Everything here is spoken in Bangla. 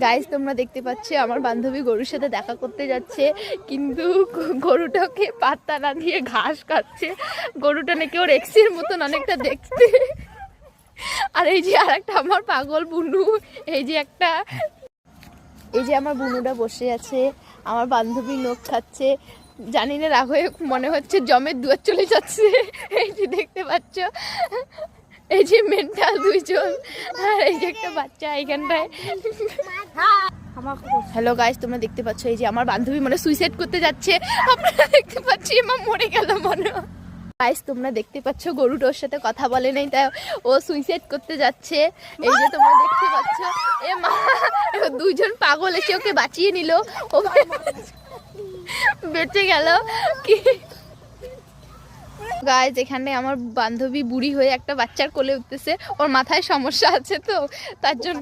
গাইস তোমরা দেখতে পাচ্ছ আমার বান্ধবী গরুর সাথে দেখা করতে যাচ্ছে, কিন্তু গরুটাকে পাত্তা না দিয়ে ঘাস খাচ্ছে। গরুটা নাকি ওর এক্সের মতন অনেকটা দেখতে। আর এই যে আর একটা আমার পাগল বুনু, এই যে আমার বুনুটা বসে আছে, আমার বান্ধবী নখ খাচ্ছে। জানি না রাগ হয়ে মনে হচ্ছে জমের দুয়ার চলে যাচ্ছে। এই যে দেখতে পাচ্ছ, এই যে মেন্টাল দুইজন, আর এই যে একটা বাচ্চা এইখানটায়। হ্যালো গাইস তোমরা দেখতে পাচ্ছ এই যে আমার বান্ধবী মানে সুইসাইড করতে যাচ্ছে। আপনারা দেখতে পাচ্ছি আমার মরে গেল মনে হয়। গাইস তোমরা দেখতে পাচ্ছ গরুটা ওর সাথে কথা বলে নাই, তাই ও সুইসাইড করতে যাচ্ছে। এই যে তোমরা দেখতে পাচ্ছ, এ মা, দুইজন পাগল এসে ওকে বাঁচিয়ে নিল, ও বেঁচে গেল কি। গাইস এখানে আমার বান্ধবী বুড়ি হয়ে একটা বাচ্চার কোলে উঠতেছে, ওর মাথায় সমস্যা আছে তো তার জন্য